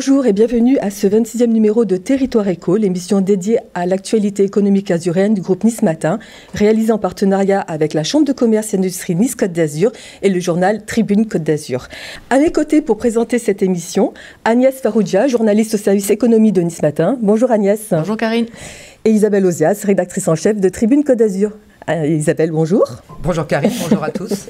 Bonjour et bienvenue à ce 26e numéro de Territoire Éco, l'émission dédiée à l'actualité économique azuréenne du groupe Nice Matin, réalisée en partenariat avec la Chambre de commerce et industrie Nice Côte d'Azur et le journal Tribune Côte d'Azur. À mes côtés pour présenter cette émission, Agnès Faroudia, journaliste au service économie de Nice Matin. Bonjour Agnès. Bonjour Karine. Et Isabelle Ozias, rédactrice en chef de Tribune Côte d'Azur. Isabelle, bonjour. Bonjour Karine, bonjour à tous.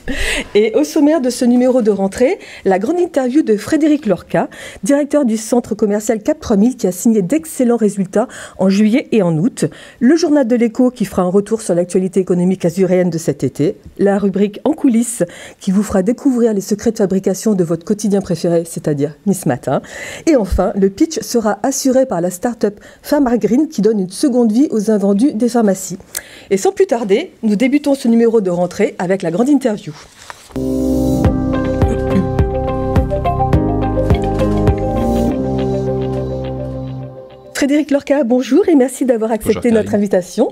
Et au sommaire de ce numéro de rentrée, la grande interview de Frédéric Lorca, directeur du centre commercial Cap 3000 qui a signé d'excellents résultats en juillet et en août. Le journal de l'Écho qui fera un retour sur l'actualité économique azuréenne de cet été. La rubrique En coulisses qui vous fera découvrir les secrets de fabrication de votre quotidien préféré, c'est-à-dire Nice Matin. Et enfin, le pitch sera assuré par la start-up Pharma Green qui donne une seconde vie aux invendus des pharmacies. Et sans plus tarder, nous débutons ce numéro de rentrée avec la grande interview. Frédéric Lorca, bonjour et merci d'avoir accepté notre invitation.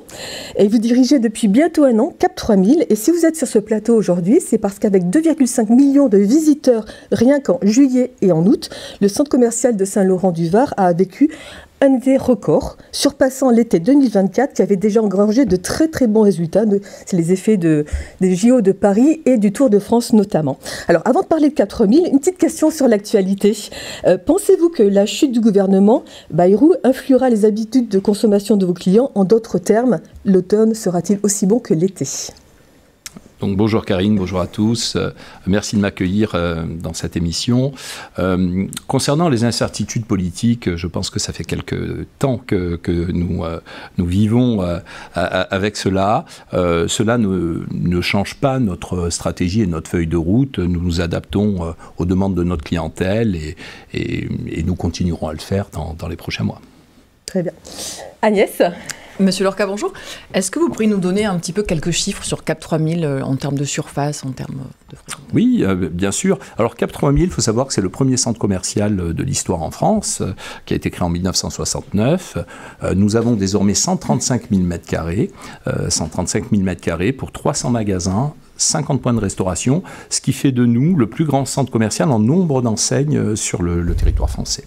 Et vous dirigez depuis bientôt un an Cap 3000. Et si vous êtes sur ce plateau aujourd'hui, c'est parce qu'avec 2,5 millions de visiteurs rien qu'en juillet et en août, le centre commercial de Saint-Laurent-du-Var a vécu un été record, surpassant l'été 2024 qui avait déjà engrangé de très très bons résultats. C'est les effets des JO de Paris et du Tour de France notamment. Alors avant de parler de Cap 3000, une petite question sur l'actualité. Pensez-vous que la chute du gouvernement Bayrou influera les habitudes de consommation de vos clients? En d'autres termes, l'automne sera-t-il aussi bon que l'été? Donc bonjour Karine, bonjour à tous. Merci de m'accueillir dans cette émission. Concernant les incertitudes politiques, je pense que ça fait quelque temps que nous vivons avec cela. Cela ne change pas notre stratégie et notre feuille de route. Nous nous adaptons aux demandes de notre clientèle et nous continuerons à le faire dans les prochains mois. Très bien. Agnès ? Monsieur Lorca, bonjour. Est-ce que vous pourriez nous donner un petit peu quelques chiffres sur Cap 3000 en termes de surface, en termes de fréquentation? Oui, bien sûr. Alors Cap 3000, il faut savoir que c'est le premier centre commercial de l'histoire en France, qui a été créé en 1969. Nous avons désormais 135 000 m², 135 000 m² pour 300 magasins, 50 points de restauration, ce qui fait de nous le plus grand centre commercial en nombre d'enseignes sur le territoire français.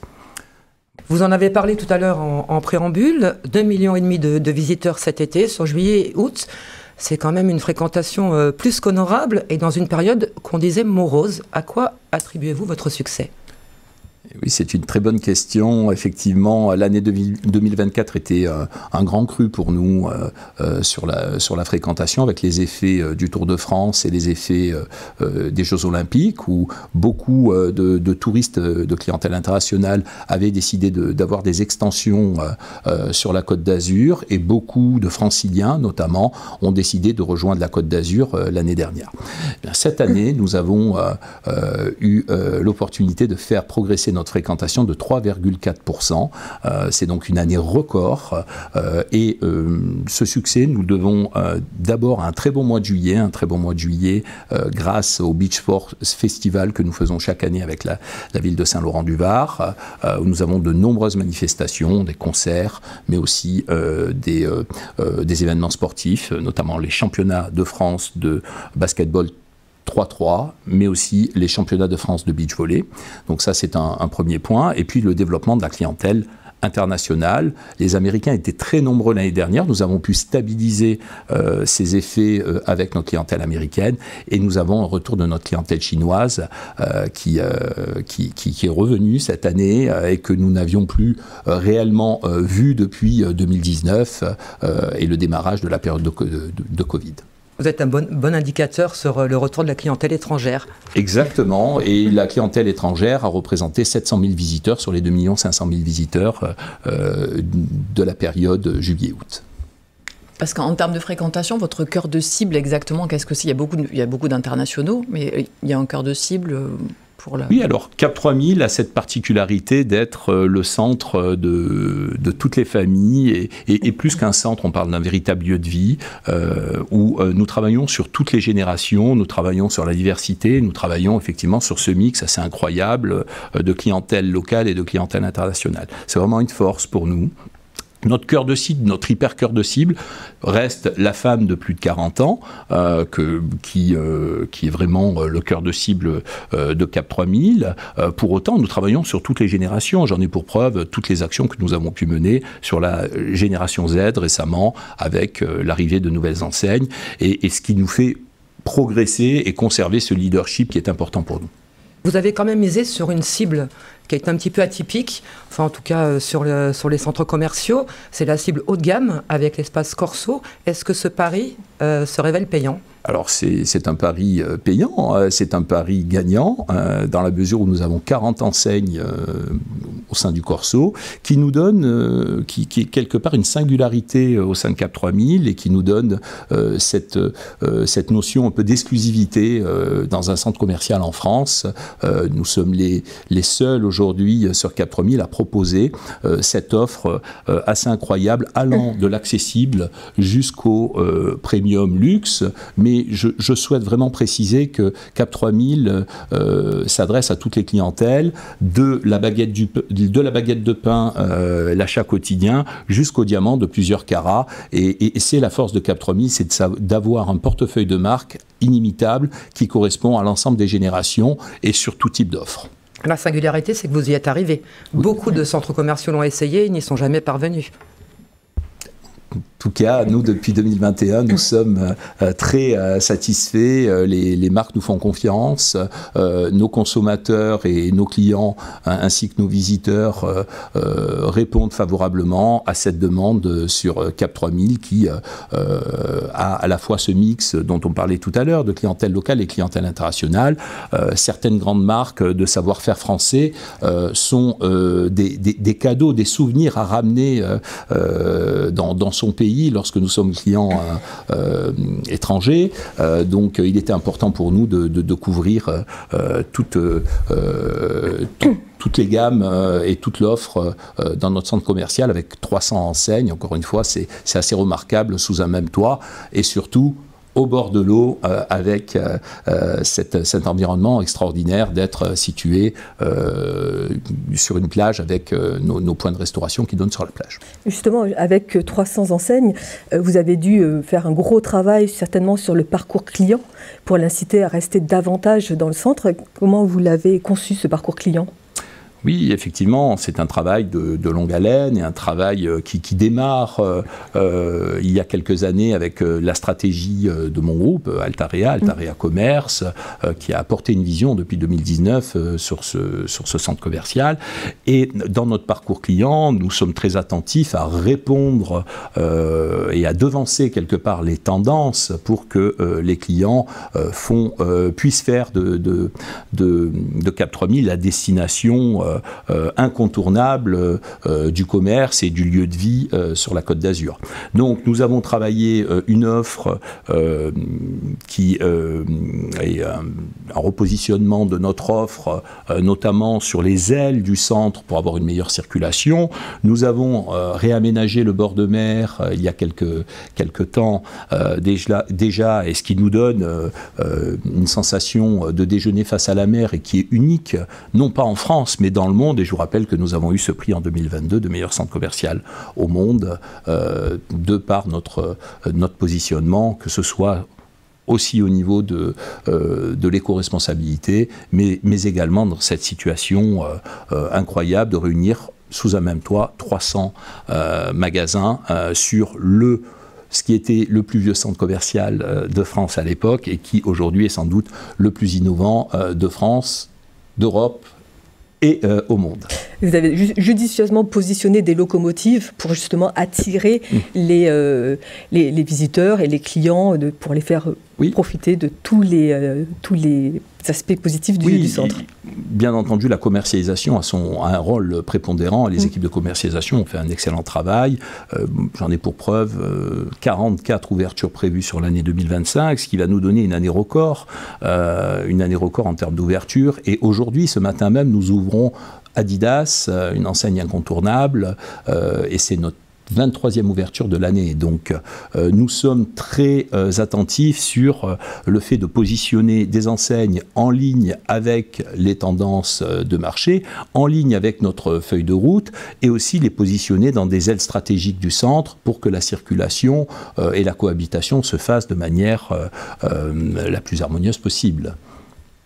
Vous en avez parlé tout à l'heure en préambule, 2,5 millions de visiteurs cet été, sur juillet et août. C'est quand même une fréquentation plus qu'honorable et dans une période qu'on disait morose. À quoi attribuez-vous votre succès ? Oui, c'est une très bonne question. Effectivement, l'année 2024 était un grand cru pour nous sur la fréquentation, avec les effets du Tour de France et les effets des Jeux Olympiques, où beaucoup de touristes de clientèle internationale avaient décidé d'avoir des extensions sur la Côte d'Azur, et beaucoup de Franciliens, notamment, ont décidé de rejoindre la Côte d'Azur l'année dernière. Bien, cette année, nous avons eu l'opportunité de faire progresser notre fréquentation de 3,4%. C'est donc une année record. Et ce succès, nous devons d'abord à un très bon mois de juillet, grâce au Beach Force Festival que nous faisons chaque année avec la ville de Saint-Laurent-du-Var, où nous avons de nombreuses manifestations, des concerts, mais aussi des événements sportifs, notamment les championnats de France de basketball 3-3, mais aussi les championnats de France de beach volley. Donc ça, c'est un premier point. Et puis le développement de la clientèle internationale. Les Américains étaient très nombreux l'année dernière. Nous avons pu stabiliser ces effets avec notre clientèle américaine, et nous avons un retour de notre clientèle chinoise qui est revenue cette année et que nous n'avions plus réellement vu depuis 2019 et le démarrage de la période de Covid. Vous êtes un bon indicateur sur le retour de la clientèle étrangère. Exactement, et la clientèle étrangère a représenté 700 000 visiteurs sur les 2 500 000 visiteurs de la période juillet-août. Parce qu'en termes de fréquentation, votre cœur de cible exactement, qu'est-ce que c'est ? Il y a beaucoup d'internationaux, mais il y a un cœur de cible pour la... Oui, alors Cap 3000 a cette particularité d'être le centre de toutes les familles, et plus qu'un centre, on parle d'un véritable lieu de vie où nous travaillons sur toutes les générations, nous travaillons sur la diversité, nous travaillons effectivement sur ce mix assez incroyable de clientèle locale et de clientèle internationale. C'est vraiment une force pour nous. Notre cœur de cible, notre hyper cœur de cible reste la femme de plus de 40 ans, qui est vraiment le cœur de cible de CAP 3000. Pour autant, nous travaillons sur toutes les générations. J'en ai pour preuve toutes les actions que nous avons pu mener sur la génération Z récemment, avec l'arrivée de nouvelles enseignes, et ce qui nous fait progresser et conserver ce leadership qui est important pour nous. Vous avez quand même misé sur une cible qui est un petit peu atypique, enfin en tout cas sur les centres commerciaux. C'est la cible haut de gamme avec l'espace Corso. Est-ce que ce pari se révèle payant ? Alors c'est un pari payant, c'est un pari gagnant, dans la mesure où nous avons 40 enseignes au sein du Corso, qui nous donne, qui est quelque part une singularité au sein de CAP 3000 et qui nous donne cette notion un peu d'exclusivité dans un centre commercial en France. Nous sommes les seuls aujourd'hui sur CAP 3000 à proposer cette offre assez incroyable, allant de l'accessible jusqu'au premium luxe, mais je souhaite vraiment préciser que CAP 3000 s'adresse à toutes les clientèles, de la baguette de pain, l'achat quotidien, jusqu'au diamant de plusieurs carats. Et c'est la force de CAP 3000, c'est d'avoir un portefeuille de marque inimitable qui correspond à l'ensemble des générations et sur tout type d'offres. La singularité, c'est que vous y êtes arrivé. Oui. Beaucoup de centres commerciaux l'ont essayé, ils n'y sont jamais parvenus. En tout cas, nous, depuis 2021, nous sommes très satisfaits. Les marques nous font confiance. Nos consommateurs et nos clients, ainsi que nos visiteurs, répondent favorablement à cette demande sur CAP 3000 qui a à la fois ce mix dont on parlait tout à l'heure, de clientèle locale et clientèle internationale. Certaines grandes marques de savoir-faire français sont des cadeaux, des souvenirs à ramener dans son pays lorsque nous sommes clients étrangers. Donc il était important pour nous de couvrir toutes les gammes et toute l'offre dans notre centre commercial avec 300 enseignes. Encore une fois, c'est assez remarquable sous un même toit et surtout au bord de l'eau, avec cet environnement extraordinaire d'être situé sur une plage avec nos points de restauration qui donnent sur la plage. Justement, avec 300 enseignes, vous avez dû faire un gros travail certainement sur le parcours client pour l'inciter à rester davantage dans le centre. Comment vous l'avez conçu, ce parcours client ? Oui, effectivement, c'est un travail de longue haleine et un travail qui démarre il y a quelques années avec la stratégie de mon groupe, Altarea Commerce, qui a apporté une vision depuis 2019 sur ce centre commercial. Et dans notre parcours client, nous sommes très attentifs à répondre et à devancer quelque part les tendances pour que les clients puissent faire de CAP 3000 la destination incontournable du commerce et du lieu de vie sur la Côte d'Azur. Donc nous avons travaillé une offre qui est un repositionnement de notre offre, notamment sur les ailes du centre pour avoir une meilleure circulation. Nous avons réaménagé le bord de mer il y a quelques temps déjà, et ce qui nous donne une sensation de déjeuner face à la mer et qui est unique, non pas en France, mais dans le monde, et je vous rappelle que nous avons eu ce prix en 2022 de meilleur centre commercial au monde, de par notre positionnement, que ce soit aussi au niveau de l'éco-responsabilité, mais également dans cette situation incroyable de réunir sous un même toit 300 magasins sur ce qui était le plus vieux centre commercial de France à l'époque et qui aujourd'hui est sans doute le plus innovant de France, d'Europe et au monde. Vous avez judicieusement positionné des locomotives pour justement attirer les visiteurs et les clients, pour les faire profiter de tous les aspects positifs du centre. Bien entendu, la commercialisation a un rôle prépondérant. Les équipes de commercialisation ont fait un excellent travail. J'en ai pour preuve 44 ouvertures prévues sur l'année 2025, ce qui va nous donner une année record en termes d'ouverture. Et aujourd'hui, ce matin même, nous ouvrons Adidas, une enseigne incontournable, et c'est notre 23e ouverture de l'année. Donc nous sommes très attentifs sur le fait de positionner des enseignes en ligne avec les tendances de marché, en ligne avec notre feuille de route, et aussi les positionner dans des ailes stratégiques du centre pour que la circulation et la cohabitation se fassent de manière la plus harmonieuse possible.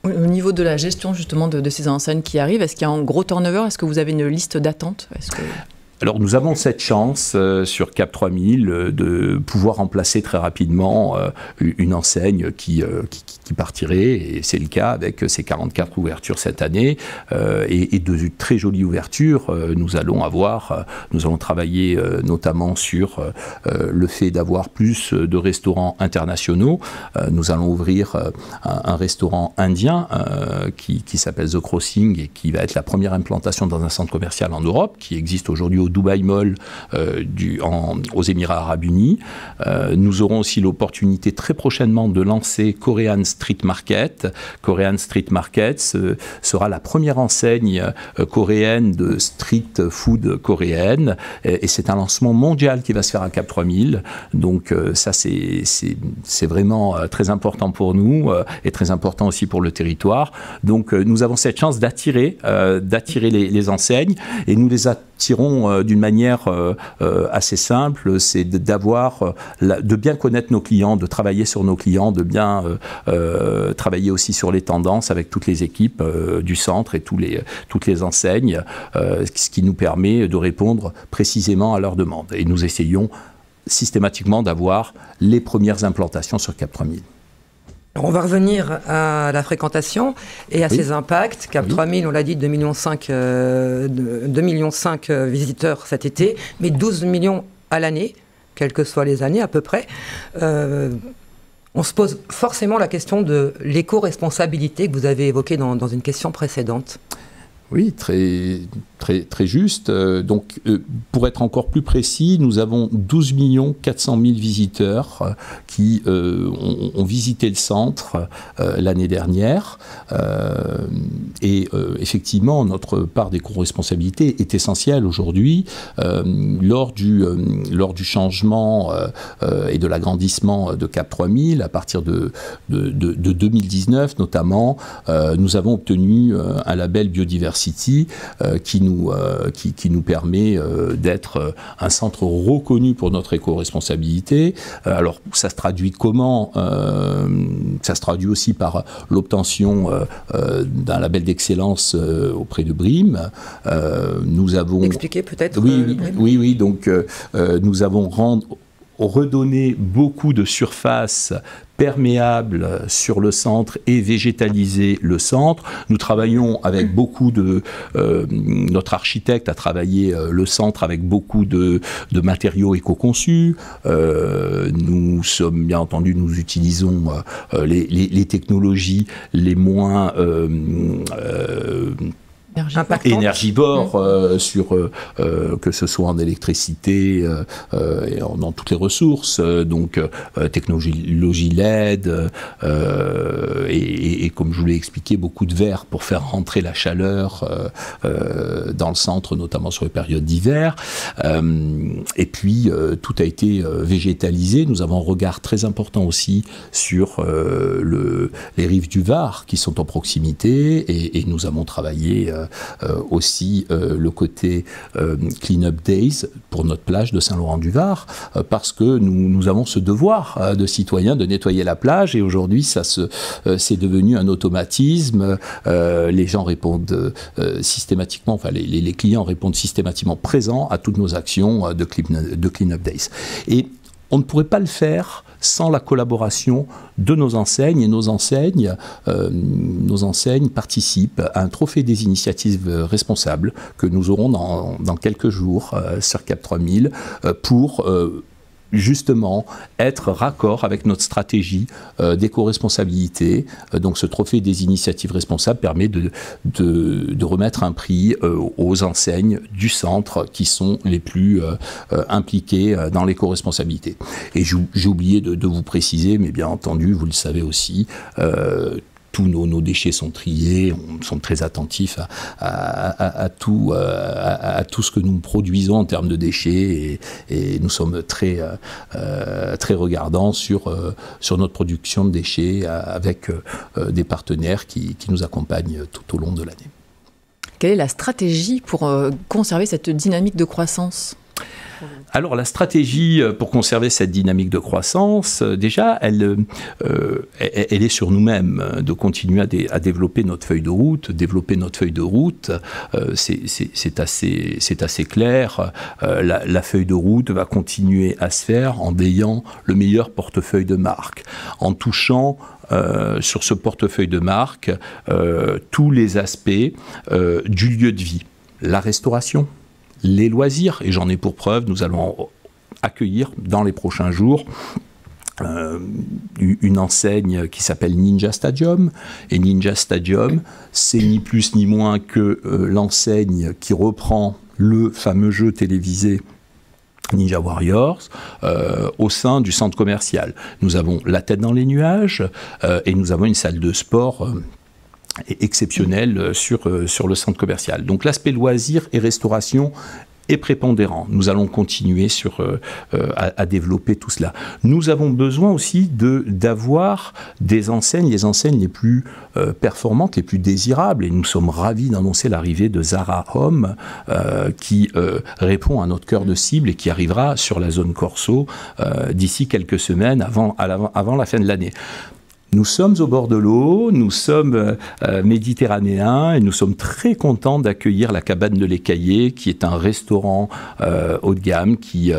Au niveau de la gestion justement de ces enseignes qui arrivent, est-ce qu'il y a un gros turnover? Est-ce que vous avez une liste d'attente? Alors nous avons cette chance sur Cap 3000 de pouvoir remplacer très rapidement une enseigne qui partirait, et c'est le cas avec ces 44 ouvertures cette année, et de très jolies ouvertures. Nous allons travailler notamment sur le fait d'avoir plus de restaurants internationaux. Nous allons ouvrir un restaurant indien qui s'appelle The Crossing et qui va être la première implantation dans un centre commercial en Europe, qui existe aujourd'hui au Dubai Mall aux Émirats Arabes Unis. Nous aurons aussi l'opportunité très prochainement de lancer Korean Street Market. Korean Street Market sera la première enseigne coréenne de street food coréenne, et c'est un lancement mondial qui va se faire à Cap 3000. Donc ça c'est vraiment très important pour nous et très important aussi pour le territoire. Donc nous avons cette chance d'attirer les enseignes, et nous les attirons d'une manière assez simple, c'est de bien connaître nos clients, de travailler sur nos clients, de bien travailler aussi sur les tendances avec toutes les équipes du centre et toutes les enseignes, ce qui nous permet de répondre précisément à leurs demandes. Et nous essayons systématiquement d'avoir les premières implantations sur Cap 3000. On va revenir à la fréquentation et à ses impacts. Cap 3000, on l'a dit, 2,5 millions visiteurs cet été, mais 12 millions à l'année, quelles que soient les années à peu près. On se pose forcément la question de l'éco-responsabilité que vous avez évoquée dans une question précédente. Oui, très juste. Donc, pour être encore plus précis, nous avons 12 400 000 visiteurs qui ont visité le centre l'année dernière. Et effectivement, notre part d'éco-responsabilité est essentielle aujourd'hui. Lors du changement et de l'agrandissement de Cap 3000, à partir de 2019 notamment, nous avons obtenu un label biodiversité qui nous permet d'être un centre reconnu pour notre éco-responsabilité. Alors, ça se traduit comment? Ça se traduit aussi par l'obtention d'un label d'excellence auprès de BREEAM. Nous avons... Expliquez peut-être. Oui. Donc, nous avons redonné beaucoup de surface perméable sur le centre et végétaliser le centre. Nous travaillons avec beaucoup de... notre architecte a travaillé le centre avec beaucoup de matériaux éco-conçus. Nous sommes, bien entendu, nous utilisons les technologies les moins... énergivore que ce soit en électricité et dans toutes les ressources, donc technologie LED et comme je vous l'ai expliqué, beaucoup de verre pour faire rentrer la chaleur dans le centre, notamment sur les périodes d'hiver. Et puis tout a été végétalisé. Nous avons un regard très important aussi sur les rives du Var qui sont en proximité, et nous avons travaillé aussi le côté Clean Up Days pour notre plage de Saint-Laurent-du-Var, parce que nous avons ce devoir de citoyen de nettoyer la plage, et aujourd'hui c'est devenu un automatisme. Les gens répondent systématiquement, enfin les clients répondent systématiquement présents à toutes nos actions de Clean Up Days. Et on ne pourrait pas le faire sans la collaboration de nos enseignes, et nos enseignes participent à un trophée des initiatives responsables que nous aurons dans quelques jours sur Cap 3000 pour justement être raccord avec notre stratégie d'éco-responsabilité. Donc ce trophée des initiatives responsables permet de remettre un prix aux enseignes du centre qui sont les plus impliquées dans l'éco-responsabilité. Et j'ai oublié de vous préciser, mais bien entendu, vous le savez aussi, tous nos déchets sont triés, on sommes très attentifs à tout ce que nous produisons en termes de déchets et nous sommes très regardants sur notre production de déchets avec des partenaires qui nous accompagnent tout au long de l'année. Quelle est la stratégie pour conserver cette dynamique de croissance ? Alors la stratégie pour conserver cette dynamique de croissance, déjà, elle est sur nous-mêmes, de continuer à développer notre feuille de route. Développer notre feuille de route, c'est assez clair. La feuille de route va continuer à se faire en ayant le meilleur portefeuille de marque, en touchant sur ce portefeuille de marque tous les aspects du lieu de vie, la restauration, les loisirs, et j'en ai pour preuve, nous allons accueillir dans les prochains jours une enseigne qui s'appelle Ninja Stadium, et Ninja Stadium, c'est ni plus ni moins que l'enseigne qui reprend le fameux jeu télévisé Ninja Warriors au sein du centre commercial. Nous avons la tête dans les nuages et nous avons une salle de sport exceptionnelle sur le centre commercial. Donc l'aspect loisirs et restauration est prépondérant. Nous allons continuer à développer tout cela. Nous avons besoin aussi d'avoir des enseignes, les enseignes les plus performantes, les plus désirables, et nous sommes ravis d'annoncer l'arrivée de Zara Home qui répond à notre cœur de cible et qui arrivera sur la zone Corso d'ici quelques semaines avant la fin de l'année. Nous sommes au bord de l'eau, nous sommes méditerranéens et nous sommes très contents d'accueillir la Cabane de l'Écaillé, qui est un restaurant haut de gamme qui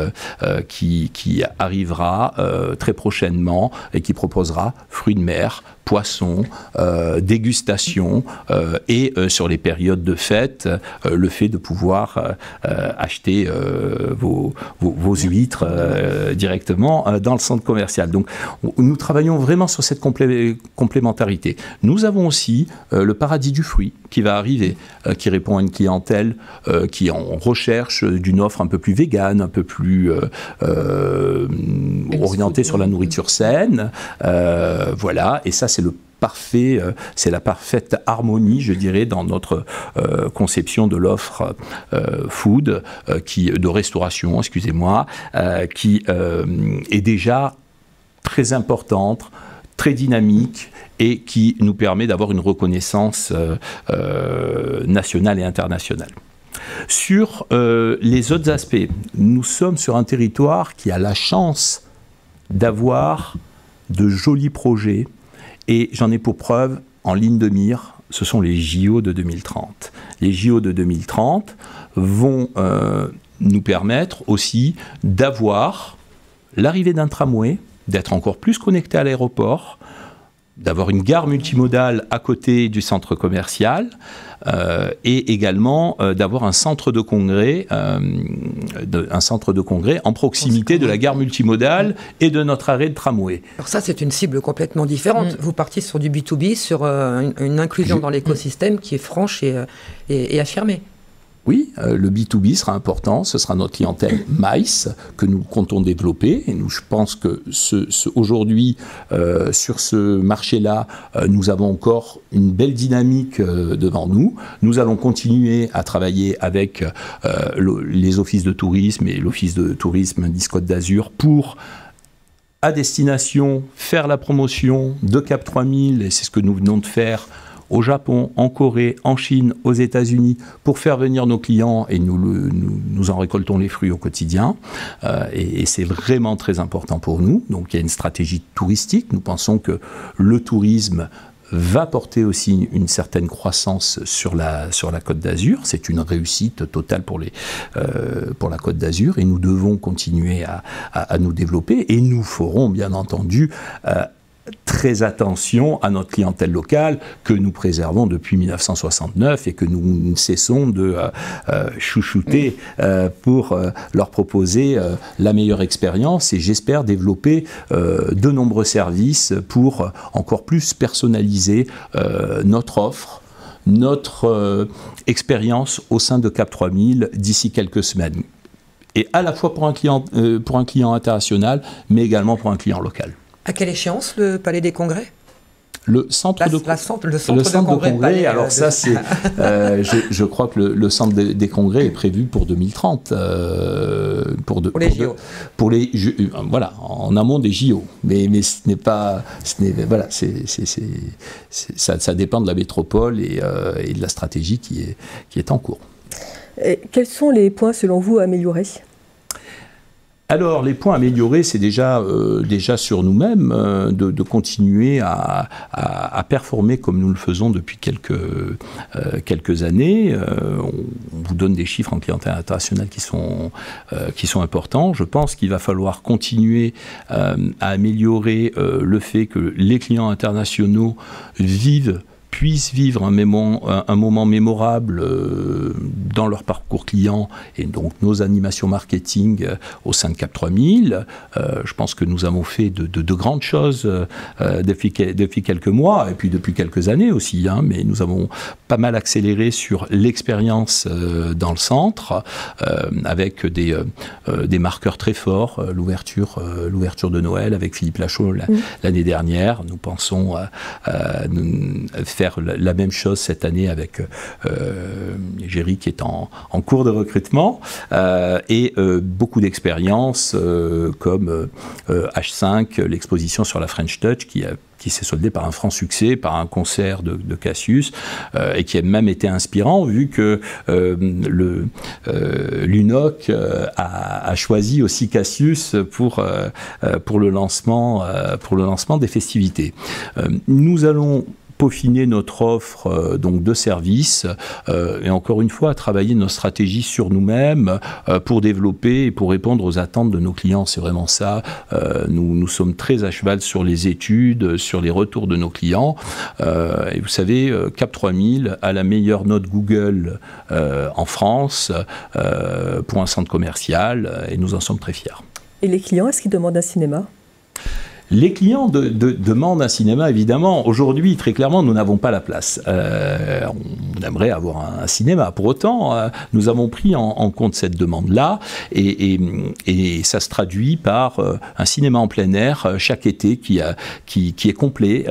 arrivera très prochainement et qui proposera fruits de mer, poissons, dégustation et sur les périodes de fête, le fait de pouvoir acheter vos huîtres directement dans le centre commercial. Donc nous travaillons vraiment sur cette complémentarité. Nous avons aussi le paradis du fruit qui va arriver, qui répond à une clientèle qui est en recherche d'une offre un peu plus végane, un peu plus orientée sur la nourriture saine. Voilà, et ça c'est la parfaite harmonie, je dirais, dans notre conception de l'offre food, de restauration, excusez-moi, qui est déjà très importante, très dynamique et qui nous permet d'avoir une reconnaissance nationale et internationale. Sur les autres aspects, nous sommes sur un territoire qui a la chance d'avoir de jolis projets. Et j'en ai pour preuve, en ligne de mire, ce sont les JO de 2030. Les JO de 2030 vont nous permettre aussi d'avoir l'arrivée d'un tramway, d'être encore plus connecté à l'aéroport, d'avoir une gare multimodale à côté du centre commercial et également d'avoir un centre de congrès en proximité de la gare multimodale et de notre arrêt de tramway. Alors ça, c'est une cible complètement différente. Vous partez sur du B2B, sur une inclusion dans l'écosystème qui est franche et affirmée. Oui, le B2B sera important, ce sera notre clientèle MICE que nous comptons développer. Et je pense que aujourd'hui, sur ce marché-là, nous avons encore une belle dynamique devant nous. Nous allons continuer à travailler avec les offices de tourisme et l'office de tourisme d'Île-Côte d'Azur pour, à destination, faire la promotion de Cap 3000, et c'est ce que nous venons de faire au Japon, en Corée, en Chine, aux États-Unis, pour faire venir nos clients, et nous en récoltons les fruits au quotidien. Et c'est vraiment très important pour nous. Donc il y a une stratégie touristique. Nous pensons que le tourisme va porter aussi une certaine croissance sur la Côte d'Azur. C'est une réussite totale pour la Côte d'Azur, et nous devons continuer à nous développer, et nous ferons bien entendu très attention à notre clientèle locale que nous préservons depuis 1969 et que nous ne cessons de chouchouter pour leur proposer la meilleure expérience, et j'espère développer de nombreux services pour encore plus personnaliser notre offre, notre expérience au sein de Cap 3000 d'ici quelques semaines. Et à la fois pour un client international, mais également pour un client local. À quelle échéance le Palais des Congrès ? Le centre de congrès, alors ça c'est, je crois que le centre des congrès est prévu pour 2030, pour les JO. Voilà, en amont des JO. Mais ce n'est pas, voilà, ça dépend de la métropole et de la stratégie qui est en cours. Et quels sont les points selon vous à améliorer ? Alors, les points améliorés, c'est déjà sur nous-mêmes de continuer à performer comme nous le faisons depuis quelques années. On vous donne des chiffres en clientèle internationale qui sont importants. Je pense qu'il va falloir continuer à améliorer le fait que les clients internationaux puissent vivre un moment mémorable dans leur parcours client et donc nos animations marketing au sein de CAP 3000. Je pense que nous avons fait de grandes choses depuis quelques mois et puis depuis quelques années aussi, mais nous avons pas mal accéléré sur l'expérience dans le centre avec des marqueurs très forts, l'ouverture de Noël avec Philippe Lachaud l'année dernière. Nous pensons faire la même chose cette année avec Géry qui est en cours de recrutement et beaucoup d'expériences comme H5, l'exposition sur la French Touch qui s'est soldé par un franc succès, par un concert de Cassius, et qui a même été inspirant, vu que l'UNOC a choisi aussi Cassius pour le lancement des festivités. Nous allons peaufiner notre offre donc de services et encore une fois travailler nos stratégies sur nous-mêmes pour développer et pour répondre aux attentes de nos clients. C'est vraiment ça. Nous sommes très à cheval sur les études, sur les retours de nos clients. Et vous savez, CAP 3000 a la meilleure note Google en France pour un centre commercial et nous en sommes très fiers. Et les clients, est-ce qu'ils demandent un cinéma ? Les clients demandent un cinéma, évidemment. Aujourd'hui, très clairement, nous n'avons pas la place. On aimerait avoir un cinéma. Pour autant, nous avons pris en compte cette demande-là et ça se traduit par un cinéma en plein air chaque été qui est complet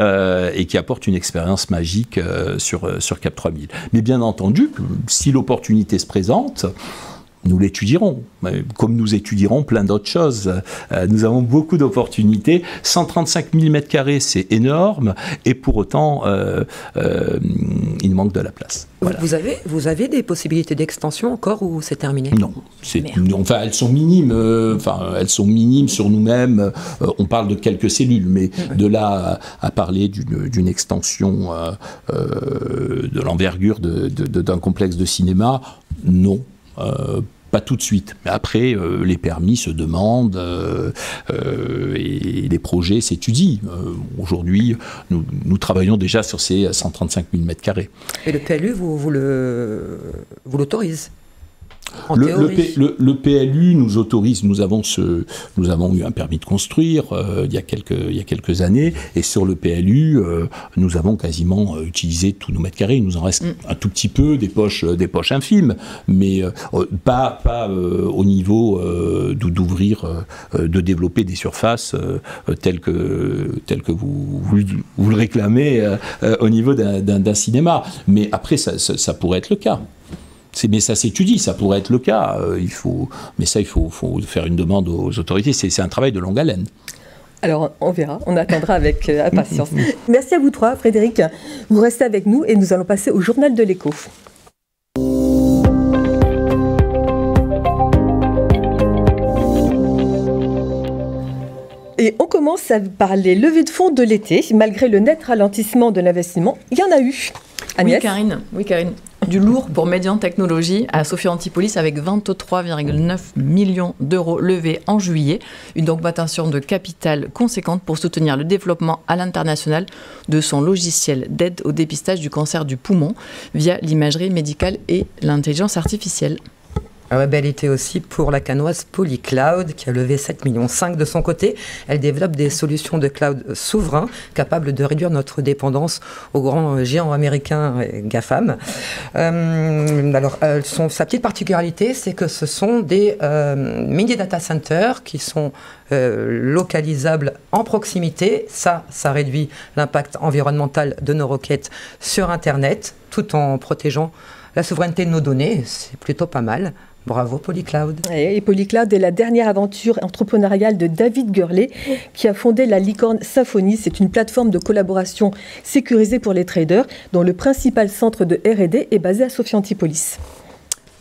et qui apporte une expérience magique sur CAP 3000. Mais bien entendu, si l'opportunité se présente, nous l'étudierons, comme nous étudierons plein d'autres choses. Nous avons beaucoup d'opportunités. 135 000 m², c'est énorme, et pour autant, il manque de la place. Voilà. Vous avez des possibilités d'extension encore ou c'est terminé ? Non, enfin elles sont minimes. Elles sont minimes sur nous-mêmes. On parle de quelques cellules, mais de là à parler d'une extension de l'envergure d'un complexe de cinéma, non. Pas tout de suite, mais après les permis se demandent et les projets s'étudient. Aujourd'hui, nous travaillons déjà sur ces 135 000 m². Et le PLU, vous l'autorise ? Le PLU nous autorise, nous avons eu un permis de construire il y a quelques années, et sur le PLU, nous avons quasiment utilisé tous nos m². Il nous en reste un tout petit peu, des poches infimes, mais pas au niveau d'ouvrir, de développer des surfaces telles que vous le réclamez au niveau d'un cinéma. Mais après, ça pourrait être le cas. Mais ça s'étudie, ça pourrait être le cas. Il faut faire une demande aux autorités. C'est un travail de longue haleine. Alors, on verra, on attendra avec impatience. Merci à vous trois, Frédéric. Vous restez avec nous et nous allons passer au Journal de l'Écho. Et on commence par les levées de fonds de l'été. Malgré le net ralentissement de l'investissement, il y en a eu. Agnès ? Oui, Karine. Du lourd pour Médian Technologies à Sophia Antipolis avec 23,9 millions d'euros levés en juillet. Une augmentation de capital conséquente pour soutenir le développement à l'international de son logiciel d'aide au dépistage du cancer du poumon via l'imagerie médicale et l'intelligence artificielle. Belle été aussi pour la canoise Polycloud qui a levé 7,5 millions de son côté. Elle développe des solutions de cloud souverain capables de réduire notre dépendance aux grands géants américains GAFAM. Sa petite particularité, c'est que ce sont des mini data centers qui sont localisables en proximité. Ça réduit l'impact environnemental de nos requêtes sur Internet tout en protégeant la souveraineté de nos données. C'est plutôt pas mal. Bravo Polycloud. Et Polycloud est la dernière aventure entrepreneuriale de David Gurley qui a fondé la licorne Symfony. C'est une plateforme de collaboration sécurisée pour les traders dont le principal centre de R&D est basé à Sophia Antipolis.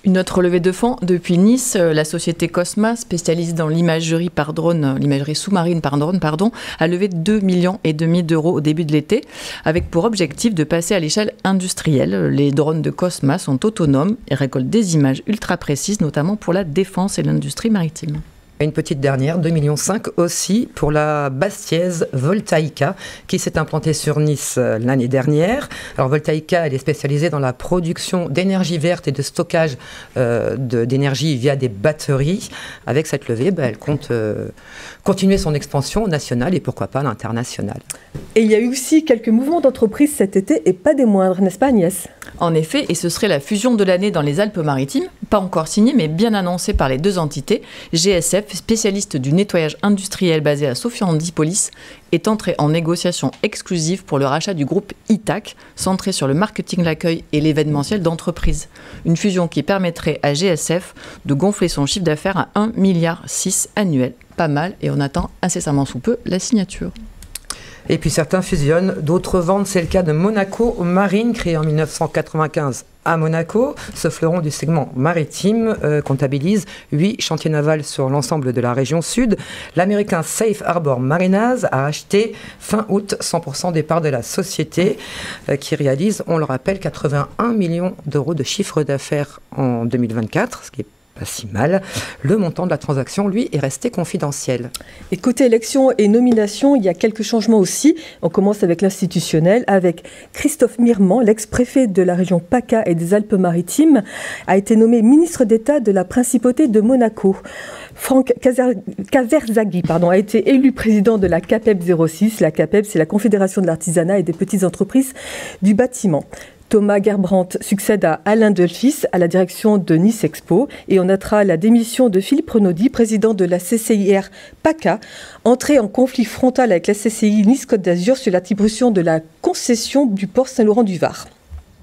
Une autre levée de fonds depuis Nice, la société Cosma, spécialisée dans l'imagerie sous-marine par drone, a levé 2,5 millions d'euros au début de l'été, avec pour objectif de passer à l'échelle industrielle. Les drones de Cosma sont autonomes et récoltent des images ultra précises, notamment pour la défense et l'industrie maritime. Et une petite dernière, 2,5 millions aussi pour la Bastiaise Voltaïka qui s'est implantée sur Nice l'année dernière. Alors Voltaïka, elle est spécialisée dans la production d'énergie verte et de stockage d'énergie via des batteries. Avec cette levée, elle compte continuer son expansion nationale et pourquoi pas l'international. Et il y a eu aussi quelques mouvements d'entreprise cet été et pas des moindres, n'est-ce pas Agnès ? En effet, et ce serait la fusion de l'année dans les Alpes-Maritimes, pas encore signée mais bien annoncée par les deux entités. GSF, spécialiste du nettoyage industriel basé à Sophia Antipolis, est entré en négociation exclusive pour le rachat du groupe ITAC, centré sur le marketing, l'accueil et l'événementiel d'entreprise. Une fusion qui permettrait à GSF de gonfler son chiffre d'affaires à 1,6 milliard annuel. Pas mal, et on attend incessamment sous peu la signature. Et puis certains fusionnent, d'autres vendent. C'est le cas de Monaco Marine, créé en 1995 à Monaco. Ce fleuron du segment maritime comptabilise 8 chantiers navals sur l'ensemble de la région sud. L'américain Safe Harbor Marinas a acheté fin août 100% des parts de la société qui réalise, on le rappelle, 81 millions d'euros de chiffre d'affaires en 2024, ce qui est pas si mal. Le montant de la transaction, lui, est resté confidentiel. Et côté élection et nomination, il y a quelques changements aussi. On commence avec l'institutionnel, avec Christophe Mirman, l'ex-préfet de la région PACA et des Alpes-Maritimes, a été nommé ministre d'État de la Principauté de Monaco. Franck Kaverzaghi a été élu président de la CAPEB 06. La CAPEB, c'est la Confédération de l'artisanat et des petites entreprises du bâtiment. Thomas Gerbrandt succède à Alain Delphis à la direction de Nice Expo et on notera la démission de Philippe Renaudy, président de la CCIR PACA, entré en conflit frontal avec la CCI Nice-Côte d'Azur sur l'attribution de la concession du port Saint-Laurent-du-Var.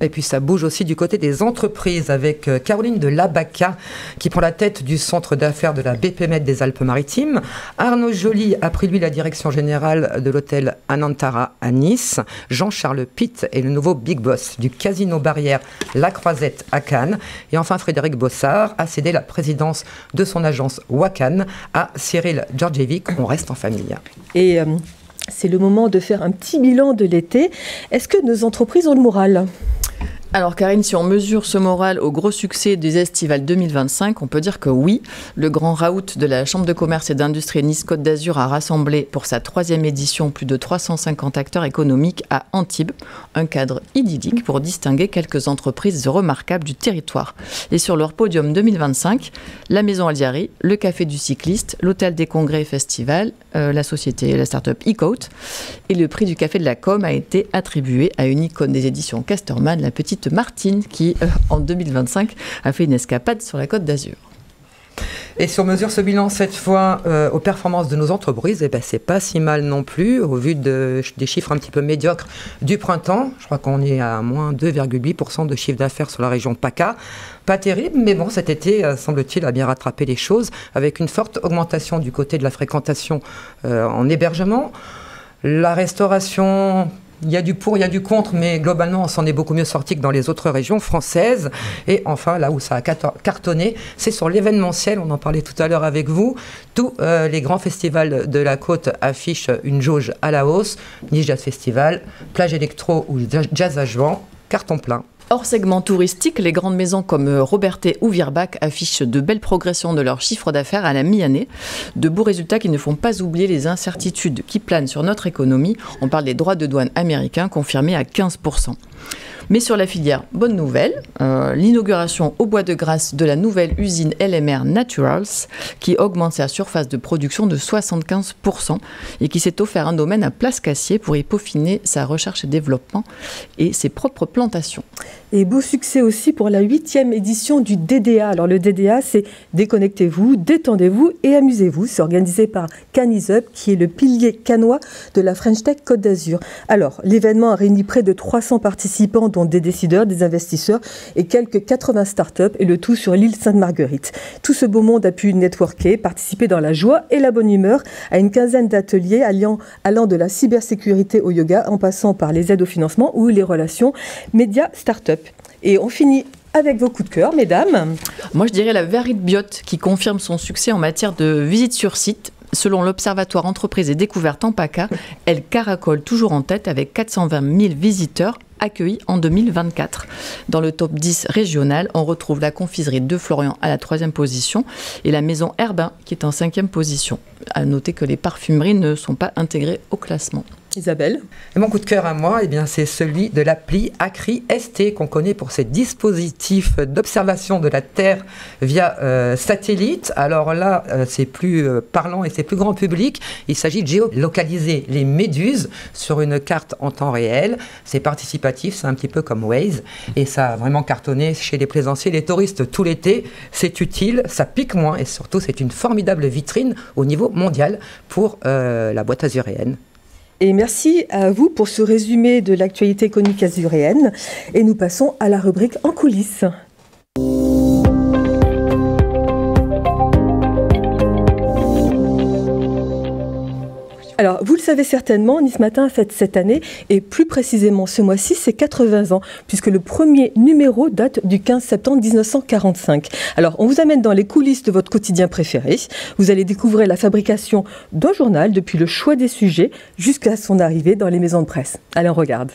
Et puis ça bouge aussi du côté des entreprises avec Caroline de Labaca qui prend la tête du centre d'affaires de la BPMed des Alpes-Maritimes. Arnaud Joly a pris lui la direction générale de l'hôtel Anantara à Nice. Jean-Charles Pitt est le nouveau big boss du casino barrière La Croisette à Cannes. Et enfin Frédéric Bossard a cédé la présidence de son agence Wakan à Cyril Djordjevic. On reste en famille. Et c'est le moment de faire un petit bilan de l'été. Est-ce que nos entreprises ont le moral ? Alors Karine, si on mesure ce moral au gros succès des Estivales 2025, on peut dire que oui, le grand raout de la Chambre de commerce et d'industrie Nice-Côte d'Azur a rassemblé pour sa 3e édition plus de 350 acteurs économiques à Antibes, un cadre idyllique pour distinguer quelques entreprises remarquables du territoire. Et sur leur podium 2025, la Maison Aldiari, le Café du Cycliste, l'Hôtel des Congrès et Festivals, la start-up eCoat, et le prix du Café de la Com a été attribué à une icône des éditions Casterman, la petite Martine, qui, en 2025, a fait une escapade sur la Côte d'Azur. Et si on mesure ce bilan cette fois aux performances de nos entreprises, c'est pas si mal non plus, au vu des chiffres un petit peu médiocres du printemps. Je crois qu'on est à moins 2,8% de chiffre d'affaires sur la région PACA. Pas terrible, mais bon, cet été, semble-t-il, a bien rattrapé les choses, avec une forte augmentation du côté de la fréquentation en hébergement. La restauration... Il y a du pour, il y a du contre, mais globalement, on s'en est beaucoup mieux sorti que dans les autres régions françaises. Et enfin, là où ça a cartonné, c'est sur l'événementiel. On en parlait tout à l'heure avec vous. Tous les grands festivals de la côte affichent une jauge à la hausse. Nice Jazz Festival, Plage Électro ou Jazz à Jouan, carton plein. Hors segment touristique, les grandes maisons comme Robertet ou Virbac affichent de belles progressions de leur chiffre d'affaires à la mi-année. De beaux résultats qui ne font pas oublier les incertitudes qui planent sur notre économie. On parle des droits de douane américains confirmés à 15%. Mais sur la filière, bonne nouvelle, l'inauguration au Bois de Grâce de la nouvelle usine LMR Naturals qui augmente sa surface de production de 75% et qui s'est offert un domaine à Place-Cassier pour y peaufiner sa recherche et développement et ses propres plantations. Et beau succès aussi pour la 8e édition du DDA. Alors le DDA, c'est déconnectez-vous, détendez-vous et amusez-vous. C'est organisé par Caniseup, qui est le pilier canois de la French Tech Côte d'Azur. Alors l'événement a réuni près de 300 participants, dont des décideurs, des investisseurs et quelques 80 startups, et le tout sur l'île Sainte-Marguerite. Tout ce beau monde a pu networker, participer dans la joie et la bonne humeur à une quinzaine d'ateliers allant de la cybersécurité au yoga, en passant par les aides au financement ou les relations médias-startups. Et on finit avec vos coups de cœur, mesdames. Moi, je dirais la Veritbiote qui confirme son succès en matière de visite sur site. Selon l'Observatoire Entreprises et Découvertes en PACA, elle caracole toujours en tête avec 420 000 visiteurs accueillis en 2024. Dans le top 10 régional, on retrouve la confiserie de Florian à la 3e position et la maison Herbin qui est en 5e position. À noter que les parfumeries ne sont pas intégrées au classement. Isabelle. Et mon coup de cœur à moi, eh bien, c'est celui de l'appli Acri ST qu'on connaît pour ses dispositifs d'observation de la Terre via satellite. Alors là, c'est plus parlant et c'est plus grand public. Il s'agit de géolocaliser les méduses sur une carte en temps réel. C'est participatif, c'est un petit peu comme Waze et ça a vraiment cartonné chez les plaisanciers, les touristes tout l'été. C'est utile, ça pique moins et surtout c'est une formidable vitrine au niveau mondial pour la boîte azuréenne. Et merci à vous pour ce résumé de l'actualité économique azuréenne. Et nous passons à la rubrique En coulisses. Alors, vous le savez certainement, Nice Matin a fête cette année, et plus précisément ce mois-ci, c'est 80 ans, puisque le premier numéro date du 15 septembre 1945. Alors, on vous amène dans les coulisses de votre quotidien préféré. Vous allez découvrir la fabrication d'un journal, depuis le choix des sujets jusqu'à son arrivée dans les maisons de presse. Allez, on regarde.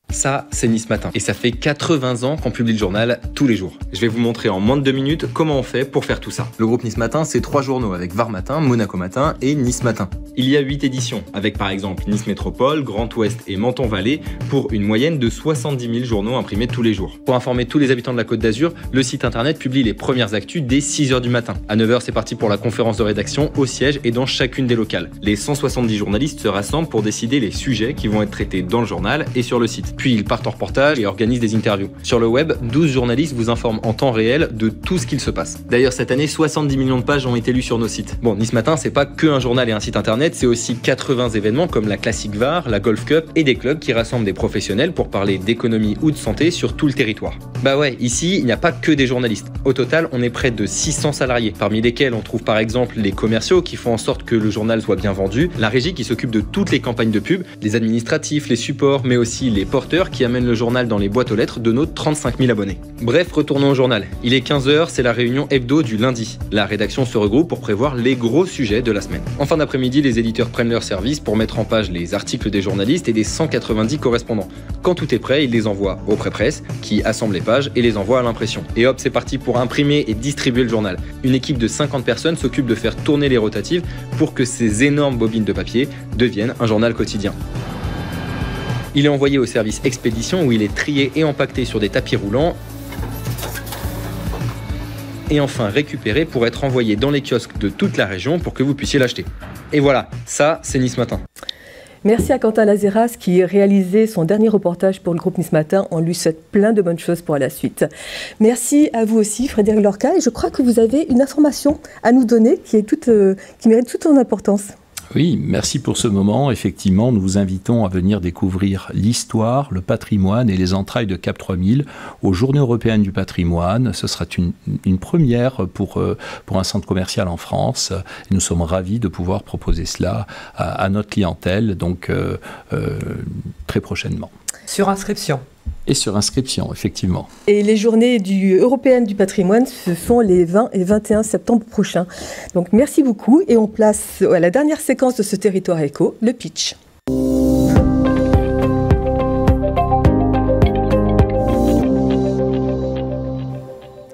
Ça, c'est Nice Matin. Et ça fait 80 ans qu'on publie le journal tous les jours. Je vais vous montrer en moins de 2 minutes comment on fait pour faire tout ça. Le groupe Nice Matin, c'est 3 journaux avec Var Matin, Monaco Matin et Nice Matin. Il y a 8 éditions, avec par exemple Nice Métropole, Grand Ouest et Menton Vallée, pour une moyenne de 70 000 journaux imprimés tous les jours. Pour informer tous les habitants de la Côte d'Azur, le site internet publie les premières actus dès 6h du matin. À 9h, c'est parti pour la conférence de rédaction au siège et dans chacune des locales. Les 170 journalistes se rassemblent pour décider les sujets qui vont être traités dans le journal et sur le site. Puis ils partent en reportage et organisent des interviews. Sur le web, 12 journalistes vous informent en temps réel de tout ce qu'il se passe. D'ailleurs, cette année, 70 millions de pages ont été lues sur nos sites. Bon, Nice Matin, c'est pas que un journal et un site internet, c'est aussi 80 événements comme la Classic VAR, la Golf Cup et des clubs qui rassemblent des professionnels pour parler d'économie ou de santé sur tout le territoire. Bah ouais, ici, il n'y a pas que des journalistes. Au total, on est près de 600 salariés, parmi lesquels on trouve par exemple les commerciaux qui font en sorte que le journal soit bien vendu, la régie qui s'occupe de toutes les campagnes de pub, les administratifs, les supports, mais aussi les porteurs qui amènent le journal dans les boîtes aux lettres de nos 35 000 abonnés. Bref, retournons au journal. Il est 15h, c'est la réunion hebdo du lundi. La rédaction se regroupe pour prévoir les gros sujets de la semaine. En fin d'après-midi, les éditeurs prennent leur service pour mettre en page les articles des journalistes et des 190 correspondants. Quand tout est prêt, ils les envoient au pré-presse, qui assemble les pages et les envoie à l'impression. Et hop, c'est parti pour imprimer et distribuer le journal. Une équipe de 50 personnes s'occupe de faire tourner les rotatives pour que ces énormes bobines de papier deviennent un journal quotidien. Il est envoyé au service expédition où il est trié et empaqueté sur des tapis roulants et enfin récupéré pour être envoyé dans les kiosques de toute la région pour que vous puissiez l'acheter. Et voilà, ça c'est Nice Matin. Merci à Quentin Lazeras qui a réalisé son dernier reportage pour le groupe Nice Matin. On lui souhaite plein de bonnes choses pour la suite. Merci à vous aussi Frédéric Lorca, et je crois que vous avez une information à nous donner qui mérite toute son importance. Oui, merci pour ce moment. Effectivement, nous vous invitons à venir découvrir l'histoire, le patrimoine et les entrailles de Cap 3000 aux Journées européennes du patrimoine. Ce sera une première pour un centre commercial en France. Et nous sommes ravis de pouvoir proposer cela à notre clientèle, donc très prochainement. Sur inscription. Et sur inscription, effectivement. Et les journées européennes du patrimoine, ce sont les 20 et 21 septembre prochains. Donc merci beaucoup et on place à la dernière séquence de ce territoire éco, le pitch.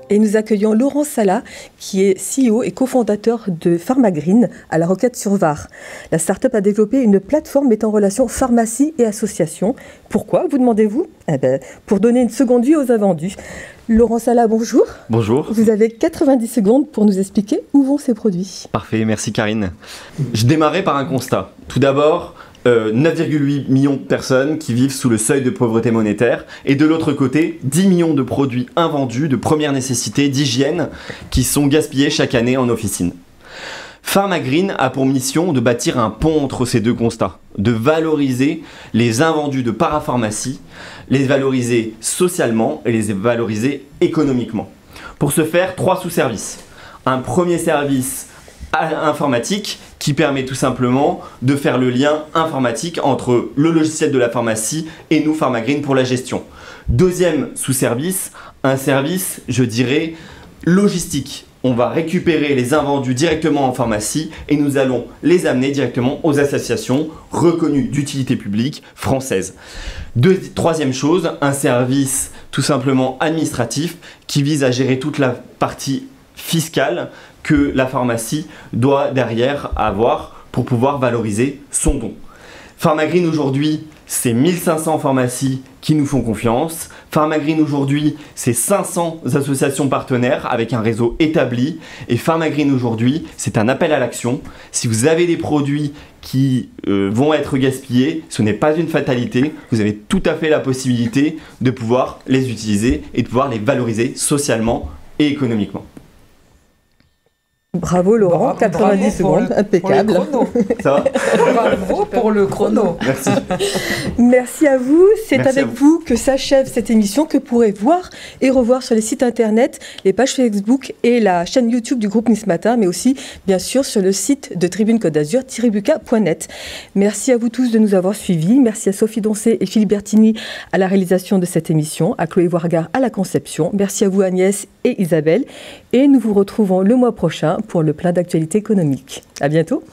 Et nous accueillons Laurent Salah, qui est CEO et cofondateur de PharmaGreen à La Roquette-sur-Var. La start-up a développé une plateforme mettant en relation pharmacie et associations. Pourquoi, vous demandez-vous ? Pour donner une seconde vie aux invendus. Laurent Salah, bonjour. Bonjour. Vous avez 90 secondes pour nous expliquer où vont ces produits. Parfait, merci Karine. Je démarrais par un constat. Tout d'abord, 9,8 millions de personnes qui vivent sous le seuil de pauvreté monétaire et de l'autre côté, 10 millions de produits invendus de première nécessité, d'hygiène, qui sont gaspillés chaque année en officine. PharmaGreen a pour mission de bâtir un pont entre ces deux constats, de valoriser les invendus de parapharmacie, les valoriser socialement et les valoriser économiquement. Pour ce faire, 3 sous-services. Un premier service informatique qui permet tout simplement de faire le lien informatique entre le logiciel de la pharmacie et nous, PharmaGreen, pour la gestion. Deuxième sous-service, un service, je dirais, logistique. On va récupérer les invendus directement en pharmacie et nous allons les amener directement aux associations reconnues d'utilité publique françaises. Troisième chose, un service tout simplement administratif qui vise à gérer toute la partie fiscale que la pharmacie doit derrière avoir pour pouvoir valoriser son don. PharmaGreen aujourd'hui, c'est 1500 pharmacies qui nous font confiance. PharmaGreen aujourd'hui, c'est 500 associations partenaires avec un réseau établi. Et PharmaGreen aujourd'hui, c'est un appel à l'action. Si vous avez des produits qui vont être gaspillés, ce n'est pas une fatalité. Vous avez tout à fait la possibilité de pouvoir les utiliser et de pouvoir les valoriser socialement et économiquement. Bravo Laurent, 90 secondes, impeccable. Ça va ? Bravo pour le chrono. Merci. Merci à vous. C'est Merci avec vous que s'achève cette émission que vous pourrez voir et revoir sur les sites internet, les pages Facebook et la chaîne YouTube du groupe Nice Matin, mais aussi bien sûr sur le site de Tribune Côte d'Azur, tribuca.net. Merci à vous tous de nous avoir suivis. Merci à Sophie Doncé et Philippe Bertini à la réalisation de cette émission, à Chloé Wargard à la conception. Merci à vous Agnès et Isabelle. Et nous vous retrouvons le mois prochain pour le plein d'actualités économiques. À bientôt.